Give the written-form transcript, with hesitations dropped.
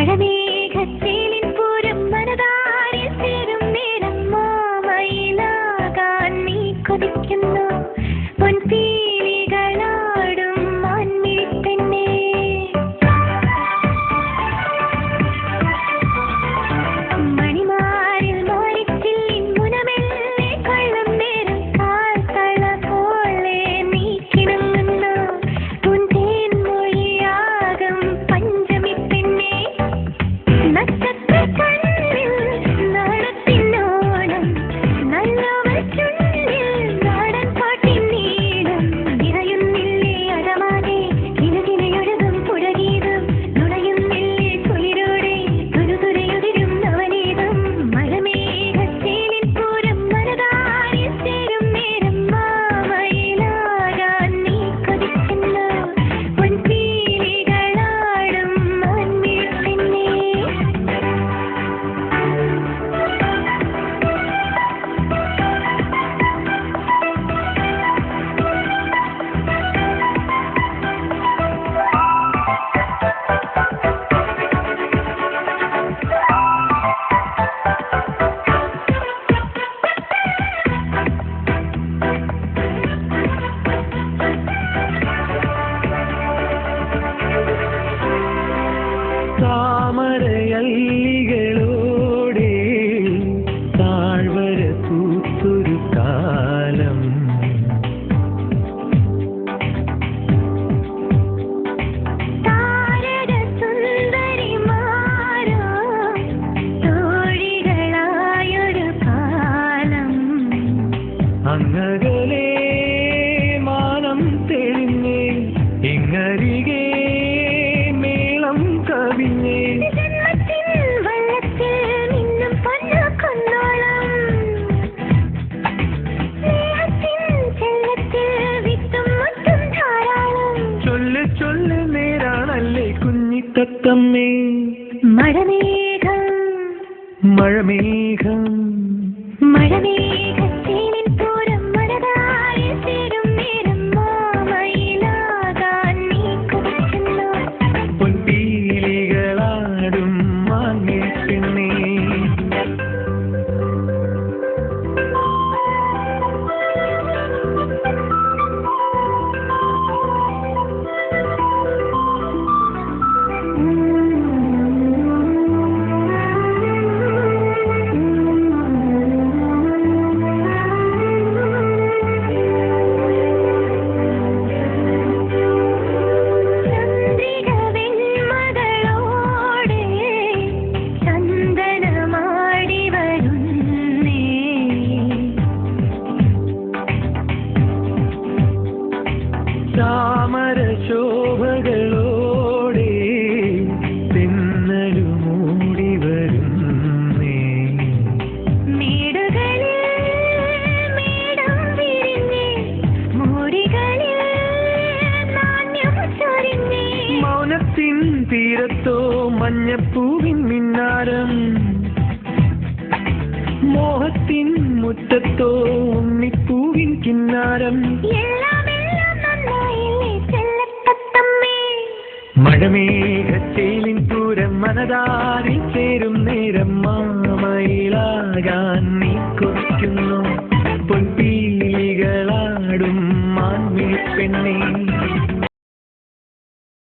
മഴമേഘത്തേലിൻ പൂരം മനതാരിൽ ചേരും നേരം മാമയിലാകാൻ നീ കൊതിക്കുന്നു പൊൻപീലികളാടും മാൻമിഴിപ്പെണ്ണേ. മണിമാരിൽ മാറിച്ചില്ലിൻ മുനമെല്ലെ കൊള്ളും നേരം കാൽത്തള പോലെ നീ കിണങ്ങുന്നു പൂന്തേൻ മൊഴിയാകും പഞ്ചമി പെണ്ണേ. നക്ഷത്ര കണ്ണിൽ നാടത്തിനോണം നല്ലവർ ചുണ്ടിൽ നാടൻ പാട്ടിൻ നീളം നിറയുന്നില്ലേ അടമാകെ കിലുകിലയൊഴുകും പുഴഗീതം നുണയുന്നില്ലേ കുളിരോടെ തുരുതുരയുതിരും നവനീതം. മഴമേഘത്തേലിൻ പൂരം മനതാരിൽ ചേരും നേരം മാമയിലാകാൻ നീ കൊതിക്കുന്നു പൊൻപീലികളാടും മാൻമിഴിപ്പെണ്ണേ. താമരയല്ലികളോടെ താഴ്വര പൂത്തൊരു കാലം താരകസുന്ദരിമാരോ തോഴികളായൊരു കാലം അങ്ങകലെ മാനം തെളിഞ്ഞേ ഇങ്ങരികെ മേളം കവിഞ്ഞേ. ജന്മത്തിൻ വള്ളത്തിൽ നിന്നും പൊന്നു കൊന്നോളം സ്നേഹത്തിൻ ചെല്ലത്തിൽ വിത്തും മുത്തും ധാരാളം. ചൊല്ല് ചൊല്ല് നേരാണല്ലേ കുഞ്ഞിത്തത്തമ്മേ. മഴമേഘം മഴമേഘം മഴമേഘത്തേലിൻ പൂരം മനതാരിൽ ചേരും നേരം മാമയിലാകാൻ നീ കൊതിക്കുന്നു പൊൻപീലികളാടും മാൻമിഴിപ്പെണ്ണേ. ചന്ദ്രിക വെൺമകളോടെ ചന്ദനമാടി വരുന്നേ. താമര ശോഭകളോടെ തെന്നലുമൂടി വരുന്നേ. മേടുകളിൽ മേടം വിരിഞ്ഞേ മൂടികളിൽ നാണ്യം ചൊരിഞ്ഞേ. മൗനത്തിൻ തീരത്തോ മഞ്ഞപ്പൂവിൻ മിന്നാരം മോഹത്തിൻ മുറ്റത്തോ ഉണ്ണിപ്പൂവിൻ കിന്നാരം. എല്ലാം എല്ലാം നന്നായില്ലേ ചെല്ലത്തത്തമ്മേ. മഴമേഘത്തേലിൻ പൂരം മനതാരിൽ ചേരും നേരം മാമയിലാകാൻ നീ കൊതിക്കുന്നു പൊൻപീലികളാടും മാൻമിഴിപ്പെണ്ണേ.